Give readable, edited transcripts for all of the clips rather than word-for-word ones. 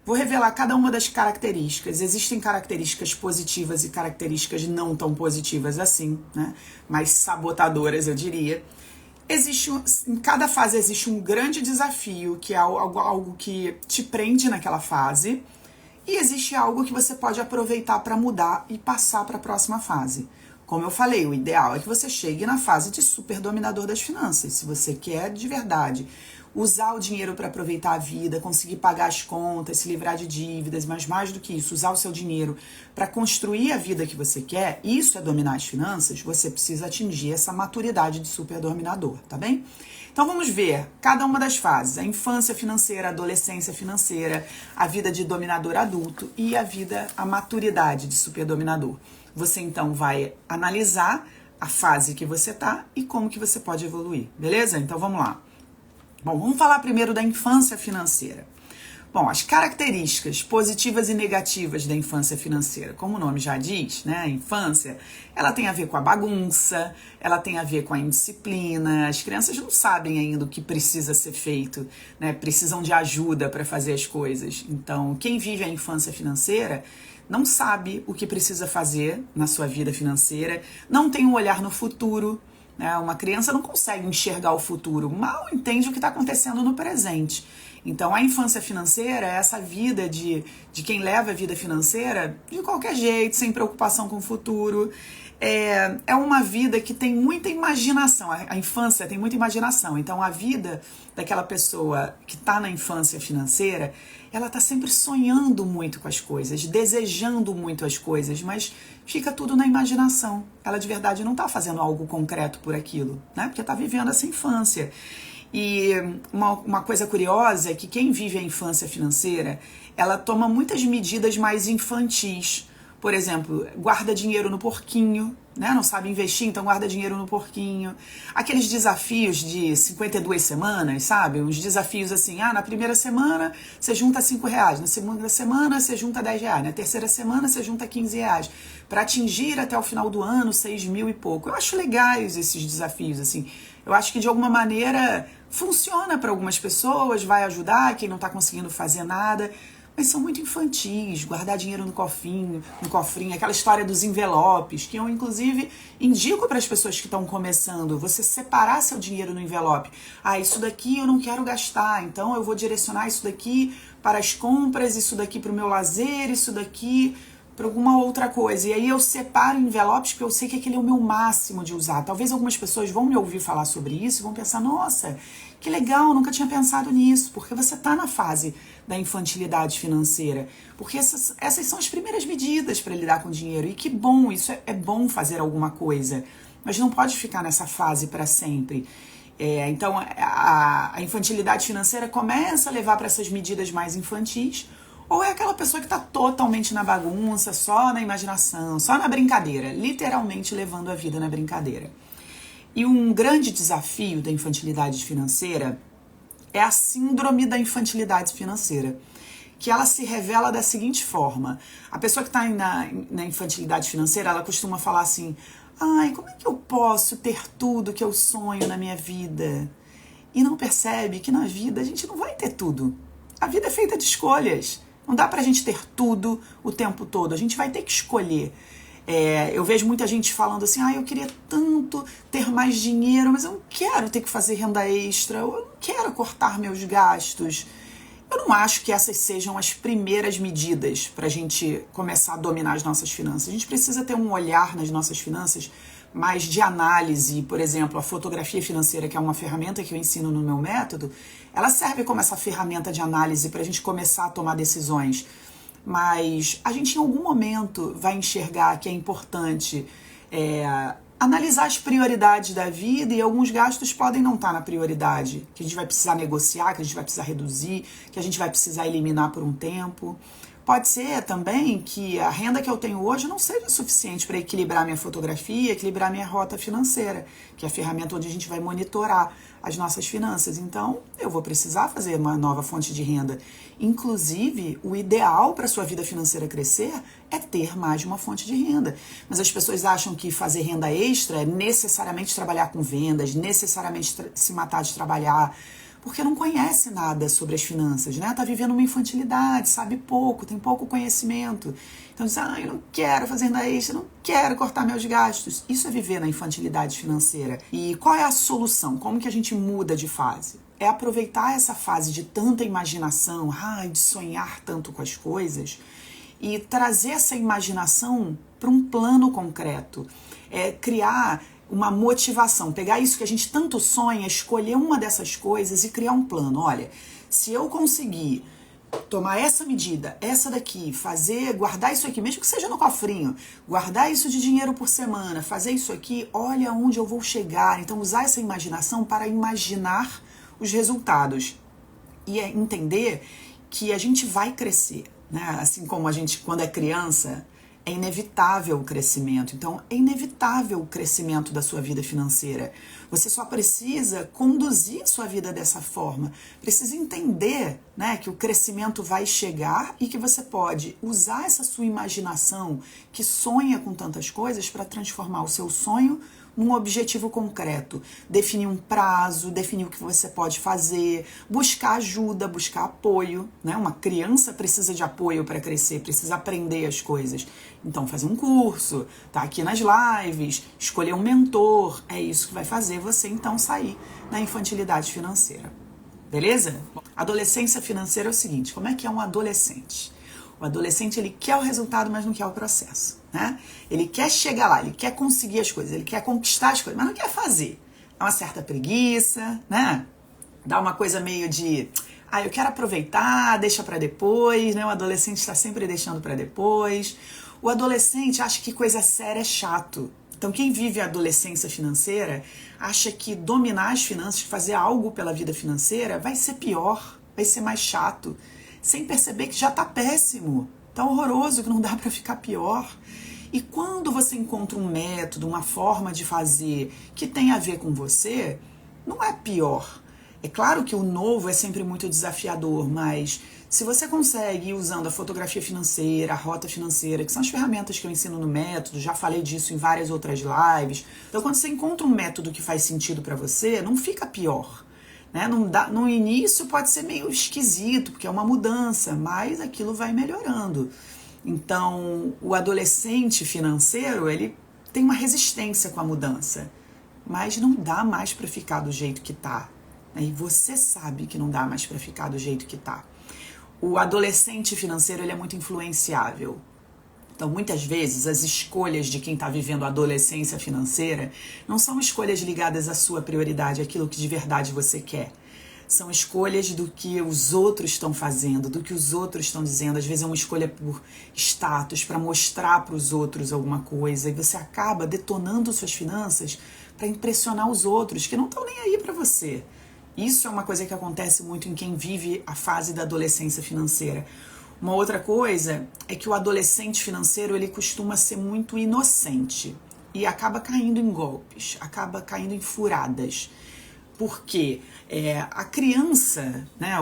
Vou revelar cada uma das características. Existem características positivas e características não tão positivas assim, né? Mais sabotadoras, eu diria. Em cada fase existe um grande desafio, que é algo que te prende naquela fase, e existe algo que você pode aproveitar para mudar e passar para a próxima fase. Como eu falei, o ideal é que você chegue na fase de super dominador das finanças. Se você quer de verdade usar o dinheiro para aproveitar a vida, conseguir pagar as contas, se livrar de dívidas, mas mais do que isso, usar o seu dinheiro para construir a vida que você quer, isso é dominar as finanças, você precisa atingir essa maturidade de super dominador, tá bem? Então vamos ver cada uma das fases, a infância financeira, a adolescência financeira, a vida de dominador adulto e a maturidade de super dominador. Você então vai analisar a fase que você tá e como que você pode evoluir, beleza? Então vamos lá. Bom, vamos falar primeiro da infância financeira. Bom, as características positivas e negativas da infância financeira, como o nome já diz, né? A infância, ela tem a ver com a bagunça, ela tem a ver com a indisciplina. As crianças não sabem ainda o que precisa ser feito, né? Precisam de ajuda para fazer as coisas. Então, quem vive a infância financeira não sabe o que precisa fazer na sua vida financeira, não tem um olhar no futuro. Uma criança não consegue enxergar o futuro, mal entende o que está acontecendo no presente. Então, a infância financeira é essa vida de quem leva a vida financeira de qualquer jeito, sem preocupação com o futuro. É uma vida que tem muita imaginação, a infância tem muita imaginação. Então, a vida daquela pessoa que está na infância financeira, ela está sempre sonhando muito com as coisas, desejando muito as coisas, mas fica tudo na imaginação. Ela de verdade não está fazendo algo concreto por aquilo, né? Porque está vivendo essa infância. E uma coisa curiosa é que quem vive a infância financeira, ela toma muitas medidas mais infantis. Por exemplo, guarda dinheiro no porquinho, né? Não sabe investir, então guarda dinheiro no porquinho. Aqueles desafios de 52 semanas, sabe? Uns desafios assim, na primeira semana você junta R$5, na segunda semana você junta R$10, na terceira semana você junta R$15, para atingir até o final do ano 6 mil e pouco. Eu acho legais esses desafios, assim. Eu acho que de alguma maneira funciona para algumas pessoas, vai ajudar quem não está conseguindo fazer nada, mas são muito infantis, guardar dinheiro no cofrinho, aquela história dos envelopes, que eu inclusive indico para as pessoas que estão começando, você separar seu dinheiro no envelope. Isso daqui eu não quero gastar, então eu vou direcionar isso daqui para as compras, isso daqui para o meu lazer, isso daqui para alguma outra coisa. E aí eu separo envelopes porque eu sei que aquele é o meu máximo de usar. Talvez algumas pessoas vão me ouvir falar sobre isso e vão pensar, nossa, que legal, nunca tinha pensado nisso, porque você está na fase da infantilidade financeira, porque essas são as primeiras medidas para lidar com o dinheiro, e que bom, isso é bom fazer alguma coisa, mas não pode ficar nessa fase para sempre. Então a infantilidade financeira começa a levar para essas medidas mais infantis, ou é aquela pessoa que está totalmente na bagunça, só na imaginação, só na brincadeira, literalmente levando a vida na brincadeira. E um grande desafio da infantilidade financeira é a síndrome da infantilidade financeira, que ela se revela da seguinte forma. A pessoa que está na infantilidade financeira, ela costuma falar assim, como é que eu posso ter tudo que eu sonho na minha vida? E não percebe que na vida a gente não vai ter tudo. A vida é feita de escolhas. Não dá pra gente ter tudo o tempo todo. A gente vai ter que escolher. Eu vejo muita gente falando assim, eu queria tanto ter mais dinheiro, mas eu não quero ter que fazer renda extra, eu não quero cortar meus gastos. Eu não acho que essas sejam as primeiras medidas para a gente começar a dominar as nossas finanças. A gente precisa ter um olhar nas nossas finanças mais de análise. Por exemplo, a fotografia financeira, que é uma ferramenta que eu ensino no meu método, ela serve como essa ferramenta de análise para a gente começar a tomar decisões. Mas a gente em algum momento vai enxergar que é importante analisar as prioridades da vida, e alguns gastos podem não estar na prioridade, que a gente vai precisar negociar, que a gente vai precisar reduzir, que a gente vai precisar eliminar por um tempo. Pode ser também que a renda que eu tenho hoje não seja suficiente para equilibrar minha fotografia, equilibrar minha rota financeira, que é a ferramenta onde a gente vai monitorar as nossas finanças. Então, eu vou precisar fazer uma nova fonte de renda. Inclusive, o ideal para a sua vida financeira crescer é ter mais de uma fonte de renda. Mas as pessoas acham que fazer renda extra é necessariamente trabalhar com vendas, necessariamente se matar de trabalhar. porque não conhece nada sobre as finanças, né? Tá vivendo uma infantilidade, sabe pouco, tem pouco conhecimento. Então diz, eu não quero fazer renda extra, não quero cortar meus gastos. Isso é viver na infantilidade financeira. E qual é a solução? Como que a gente muda de fase? É aproveitar essa fase de tanta imaginação, de sonhar tanto com as coisas, e trazer essa imaginação para um plano concreto. Criar uma motivação, pegar isso que a gente tanto sonha, escolher uma dessas coisas e criar um plano. Olha, se eu conseguir tomar essa medida, essa daqui, guardar isso aqui, mesmo que seja no cofrinho, guardar isso de dinheiro por semana, fazer isso aqui, olha onde eu vou chegar. Então, usar essa imaginação para imaginar os resultados e entender que a gente vai crescer, né? Assim como a gente, quando é criança, é inevitável o crescimento. Então, é inevitável o crescimento da sua vida financeira. Você só precisa conduzir a sua vida dessa forma. Precisa entender, né, que o crescimento vai chegar e que você pode usar essa sua imaginação que sonha com tantas coisas para transformar o seu sonho num objetivo concreto, definir um prazo, definir o que você pode fazer, buscar ajuda, buscar apoio, né? Uma criança precisa de apoio para crescer, precisa aprender as coisas. Então, fazer um curso, tá aqui nas lives, escolher um mentor, é isso que vai fazer você, então, sair da infantilidade financeira. Beleza? Adolescência financeira é o seguinte, como é que é um adolescente? O adolescente, ele quer o resultado, mas não quer o processo, né? Ele quer chegar lá, ele quer conseguir as coisas, ele quer conquistar as coisas, mas não quer fazer. Dá uma certa preguiça, né? Dá uma coisa meio de, eu quero aproveitar, deixa pra depois, né? O adolescente está sempre deixando pra depois. O adolescente acha que coisa séria é chato. Então, quem vive a adolescência financeira acha que dominar as finanças, fazer algo pela vida financeira, vai ser pior, vai ser mais chato, sem perceber que já tá péssimo, tá horroroso, que não dá para ficar pior. E quando você encontra um método, uma forma de fazer que tem a ver com você, não é pior. É claro que o novo é sempre muito desafiador, mas se você consegue ir usando a fotografia financeira, a rota financeira, que são as ferramentas que eu ensino no método, já falei disso em várias outras lives. Então, quando você encontra um método que faz sentido para você, não fica pior. Né? No início pode ser meio esquisito, porque é uma mudança, mas aquilo vai melhorando. Então, o adolescente financeiro, ele tem uma resistência com a mudança, mas não dá mais para ficar do jeito que tá. E você sabe que não dá mais para ficar do jeito que tá. O adolescente financeiro, ele é muito influenciável. Então, muitas vezes, as escolhas de quem está vivendo a adolescência financeira não são escolhas ligadas à sua prioridade, àquilo que de verdade você quer. São escolhas do que os outros estão fazendo, do que os outros estão dizendo. Às vezes é uma escolha por status, para mostrar para os outros alguma coisa. E você acaba detonando suas finanças para impressionar os outros, que não estão nem aí para você. Isso é uma coisa que acontece muito em quem vive a fase da adolescência financeira. Uma outra coisa é que o adolescente financeiro, ele costuma ser muito inocente e acaba caindo em golpes, acaba caindo em furadas. Porque a criança, né,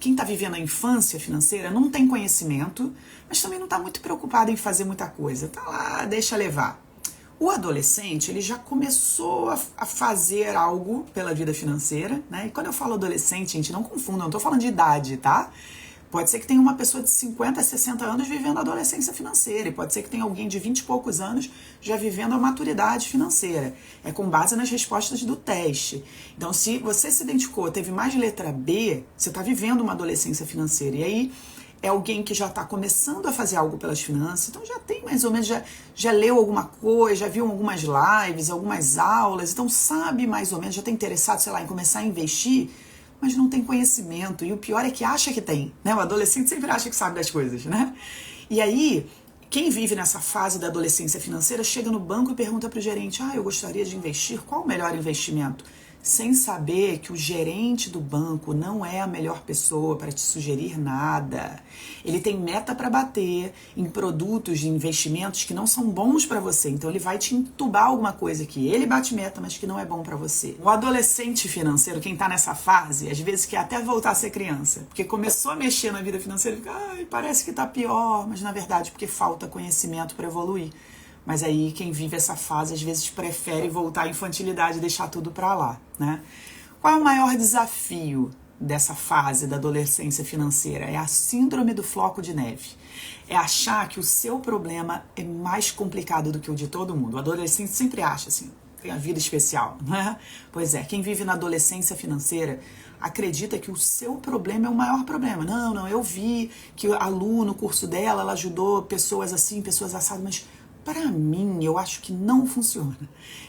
quem está vivendo a infância financeira não tem conhecimento, mas também não está muito preocupado em fazer muita coisa. Está lá, deixa levar. O adolescente, ele já começou a fazer algo pela vida financeira, né? E quando eu falo adolescente, gente, não confunda, não estou falando de idade, tá? Pode ser que tenha uma pessoa de 50 a 60 anos vivendo a adolescência financeira, e pode ser que tenha alguém de 20 e poucos anos já vivendo a maturidade financeira. É com base nas respostas do teste. Então, se você se identificou, teve mais letra B, você está vivendo uma adolescência financeira. E aí, é alguém que já está começando a fazer algo pelas finanças, então já tem mais ou menos, já leu alguma coisa, já viu algumas lives, algumas aulas, então sabe mais ou menos, já está interessado, sei lá, em começar a investir, mas não tem conhecimento. E o pior é que acha que tem, né? O adolescente sempre acha que sabe das coisas, né? E aí, quem vive nessa fase da adolescência financeira chega no banco e pergunta para o gerente, eu gostaria de investir, qual o melhor investimento? Sem saber que o gerente do banco não é a melhor pessoa para te sugerir nada. Ele tem meta para bater em produtos de investimentos que não são bons para você. Então ele vai te entubar alguma coisa que ele bate meta, mas que não é bom para você. O adolescente financeiro, quem está nessa fase, às vezes quer até voltar a ser criança. Porque começou a mexer na vida financeira e fica, parece que está pior, mas na verdade porque falta conhecimento para evoluir. Mas aí quem vive essa fase às vezes prefere voltar à infantilidade e deixar tudo pra lá, né? Qual é o maior desafio dessa fase da adolescência financeira? É a síndrome do floco de neve. É achar que o seu problema é mais complicado do que o de todo mundo. O adolescente sempre acha assim, tem a vida especial, não é? Pois é, quem vive na adolescência financeira acredita que o seu problema é o maior problema. Não, eu vi que a Lu, no curso dela, ela ajudou pessoas assim, pessoas assadas, mas para mim, eu acho que não funciona.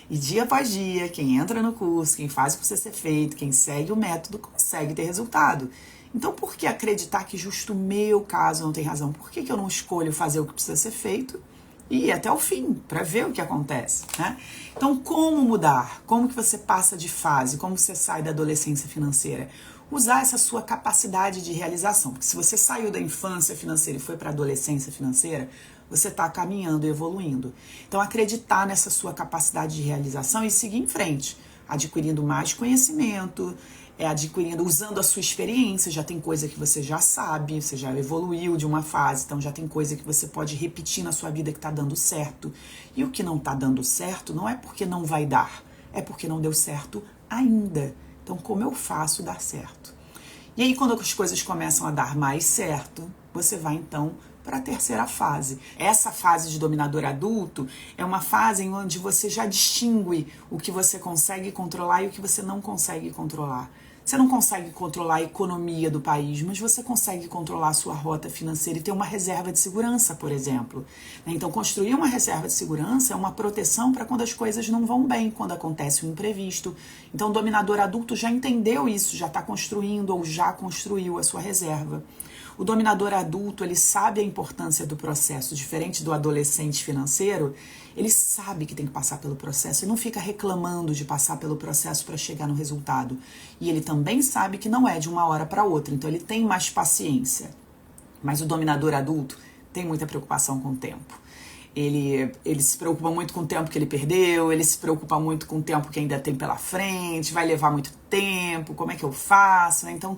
E dia após dia, quem entra no curso, quem faz o que precisa ser feito, quem segue o método, consegue ter resultado. Então, por que acreditar que justo o meu caso não tem razão? Por que eu não escolho fazer o que precisa ser feito e ir até o fim, para ver o que acontece, né? Então, como mudar? Como que você passa de fase? Como você sai da adolescência financeira? Usar essa sua capacidade de realização. Porque se você saiu da infância financeira e foi para a adolescência financeira, você está caminhando e evoluindo. Então, acreditar nessa sua capacidade de realização e seguir em frente, adquirindo mais conhecimento, adquirindo, usando a sua experiência. Já tem coisa que você já sabe, você já evoluiu de uma fase, então já tem coisa que você pode repetir na sua vida que está dando certo. E o que não está dando certo não é porque não vai dar, é porque não deu certo ainda. Então, como eu faço dar certo? E aí, quando as coisas começam a dar mais certo, você vai então para a terceira fase. Essa fase de dominador adulto é uma fase em onde você já distingue o que você consegue controlar e o que você não consegue controlar. Você não consegue controlar a economia do país, mas você consegue controlar a sua rota financeira e ter uma reserva de segurança, por exemplo. Então, construir uma reserva de segurança é uma proteção para quando as coisas não vão bem, quando acontece um imprevisto. Então, o dominador adulto já entendeu isso, já está construindo ou já construiu a sua reserva. O dominador adulto, ele sabe a importância do processo, diferente do adolescente financeiro, ele sabe que tem que passar pelo processo e não fica reclamando de passar pelo processo para chegar no resultado. E ele também sabe que não é de uma hora para outra, então ele tem mais paciência. Mas o dominador adulto tem muita preocupação com o tempo. Ele se preocupa muito com o tempo que ele perdeu, ele se preocupa muito com o tempo que ainda tem pela frente, vai levar muito tempo, como é que eu faço, né? Então,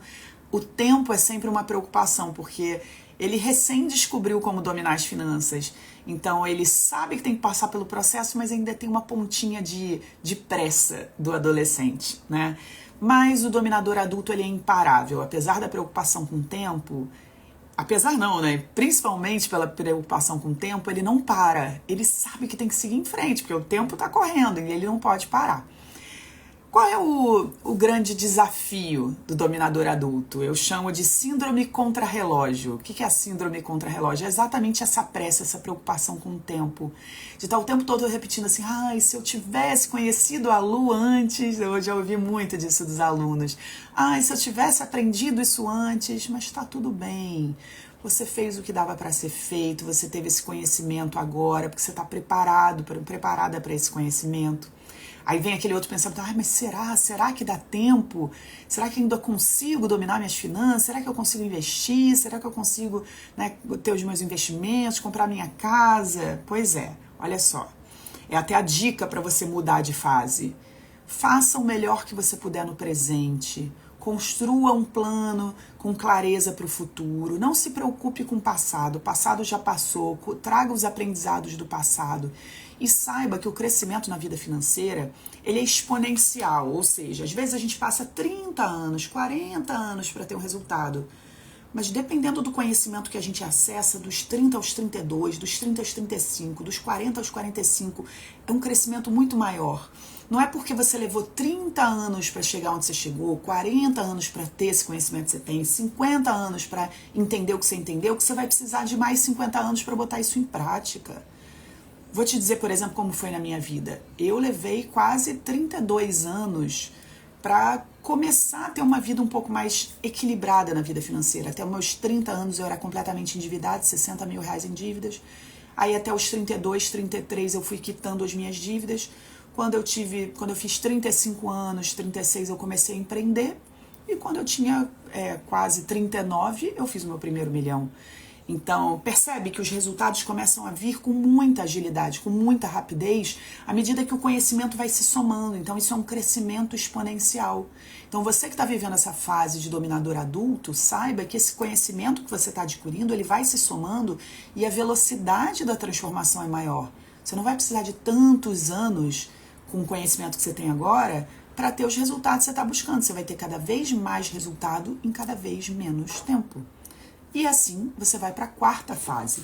o tempo é sempre uma preocupação, porque ele recém descobriu como dominar as finanças. Então, ele sabe que tem que passar pelo processo, mas ainda tem uma pontinha de pressa do adolescente, né? Mas o dominador adulto, ele é imparável. Apesar da preocupação com o tempo, apesar não, né? Principalmente pela preocupação com o tempo, ele não para. Ele sabe que tem que seguir em frente, porque o tempo está correndo e ele não pode parar. Qual é o grande desafio do dominador adulto? Eu chamo de síndrome contra-relógio. O que é a síndrome contra-relógio? É exatamente essa pressa, essa preocupação com o tempo. De estar o tempo todo repetindo assim, se eu tivesse conhecido a Lu antes, eu já ouvi muito disso dos alunos. Se eu tivesse aprendido isso antes, mas está tudo bem. Você fez o que dava para ser feito, você teve esse conhecimento agora, porque você está preparada para esse conhecimento. Aí vem aquele outro pensamento, mas será que dá tempo? Será que ainda consigo dominar minhas finanças? Será que eu consigo investir? Será que eu consigo, né, ter os meus investimentos, comprar minha casa? Pois é, olha só. É até a dica para você mudar de fase. Faça o melhor que você puder no presente. Construa um plano com clareza para o futuro. Não se preocupe com o passado já passou. Traga os aprendizados do passado. E saiba que o crescimento na vida financeira, ele é exponencial. Ou seja, às vezes a gente passa 30 anos, 40 anos para ter um resultado. Mas dependendo do conhecimento que a gente acessa, dos 30 aos 32, dos 30 aos 35, dos 40 aos 45, é um crescimento muito maior. Não é porque você levou 30 anos para chegar onde você chegou, 40 anos para ter esse conhecimento que você tem, 50 anos para entender o que você entendeu, que você vai precisar de mais 50 anos para botar isso em prática. Vou te dizer, por exemplo, como foi na minha vida. Eu levei quase 32 anos para começar a ter uma vida um pouco mais equilibrada na vida financeira. Até os meus 30 anos eu era completamente endividada, 60 mil reais em dívidas. Aí até os 32, 33 eu fui quitando as minhas dívidas. Quando eu fiz 35 anos, 36 eu comecei a empreender. E quando eu tinha quase 39, eu fiz o meu primeiro milhão. Então, percebe que os resultados começam a vir com muita agilidade, com muita rapidez, à medida que o conhecimento vai se somando. Então, isso é um crescimento exponencial. Então, você que está vivendo essa fase de dominador adulto, saiba que esse conhecimento que você está adquirindo, ele vai se somando e a velocidade da transformação é maior. Você não vai precisar de tantos anos com o conhecimento que você tem agora para ter os resultados que você está buscando. Você vai ter cada vez mais resultado em cada vez menos tempo. E assim você vai para a quarta fase.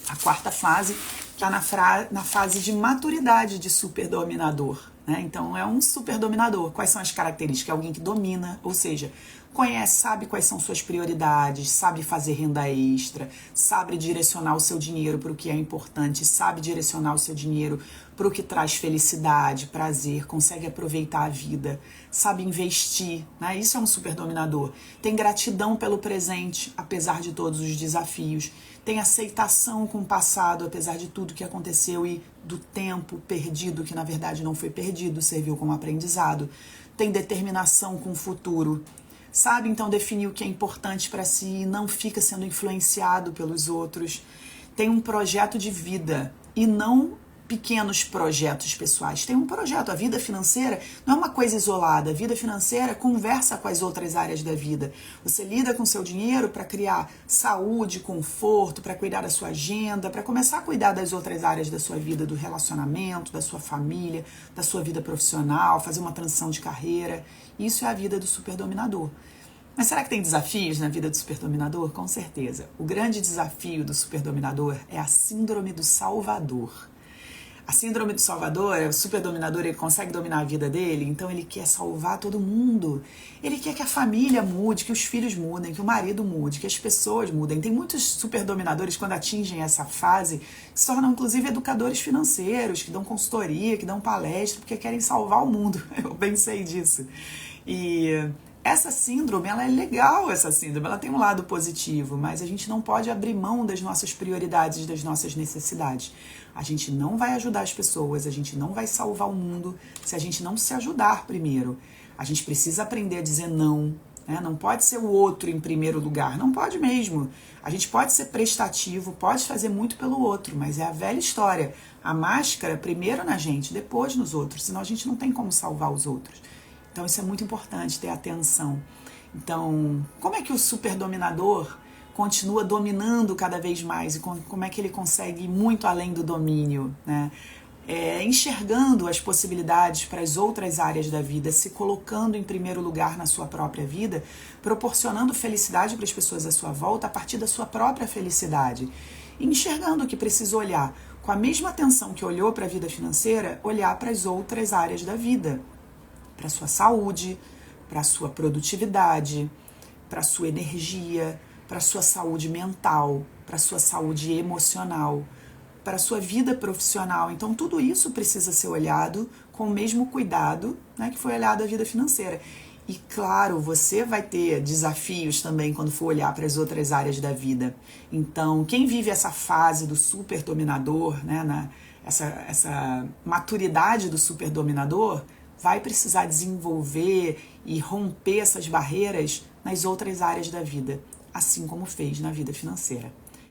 A quarta fase está na fase de maturidade de superdominador, né? Então é um superdominador. Quais são as características? É alguém que domina, ou seja, conhece, sabe quais são suas prioridades, sabe fazer renda extra, sabe direcionar o seu dinheiro para o que é importante, sabe direcionar o seu dinheiro para o que traz felicidade, prazer, consegue aproveitar a vida, sabe investir, né? Isso é um superdominador. Tem gratidão pelo presente, apesar de todos os desafios. Tem aceitação com o passado, apesar de tudo que aconteceu e do tempo perdido, que na verdade não foi perdido, serviu como aprendizado. Tem determinação com o futuro. Sabe, então, definir o que é importante para si e não fica sendo influenciado pelos outros. Tem um projeto de vida e não pequenos projetos pessoais. Tem um projeto. A vida financeira não é uma coisa isolada. A vida financeira conversa com as outras áreas da vida. Você lida com seu dinheiro para criar saúde, conforto, para cuidar da sua agenda, para começar a cuidar das outras áreas da sua vida, do relacionamento, da sua família, da sua vida profissional, fazer uma transição de carreira. Isso é a vida do superdominador. Mas será que tem desafios na vida do superdominador? Com certeza. O grande desafio do superdominador é a síndrome do Salvador. A síndrome do Salvador, o superdominador, ele consegue dominar a vida dele, então ele quer salvar todo mundo. Ele quer que a família mude, que os filhos mudem, que o marido mude, que as pessoas mudem. Tem muitos superdominadores, quando atingem essa fase, que se tornam inclusive educadores financeiros, que dão consultoria, que dão palestra, porque querem salvar o mundo. Eu bem sei disso. E essa síndrome, ela é legal, essa síndrome, ela tem um lado positivo, mas a gente não pode abrir mão das nossas prioridades, das nossas necessidades. A gente não vai ajudar as pessoas, a gente não vai salvar o mundo se a gente não se ajudar primeiro. A gente precisa aprender a dizer não, né? Não pode ser o outro em primeiro lugar, não pode mesmo. A gente pode ser prestativo, pode fazer muito pelo outro, mas é a velha história. A máscara primeiro na gente, depois nos outros, senão a gente não tem como salvar os outros. Então isso é muito importante, ter atenção. Então, como é que o superdominador continua dominando cada vez mais e como é que ele consegue ir muito além do domínio, né? Enxergando as possibilidades para as outras áreas da vida, se colocando em primeiro lugar na sua própria vida, proporcionando felicidade para as pessoas à sua volta a partir da sua própria felicidade. E enxergando que precisa olhar com a mesma atenção que olhou para a vida financeira, olhar para as outras áreas da vida, para a sua saúde, para a sua produtividade, para a sua energia, para a sua saúde mental, para a sua saúde emocional, para a sua vida profissional. Então, tudo isso precisa ser olhado com o mesmo cuidado, né, que foi olhado a vida financeira. E, claro, você vai ter desafios também quando for olhar para as outras áreas da vida. Então, quem vive essa fase do superdominador, né, essa maturidade do superdominador, vai precisar desenvolver e romper essas barreiras nas outras áreas da vida, assim como fez na vida financeira.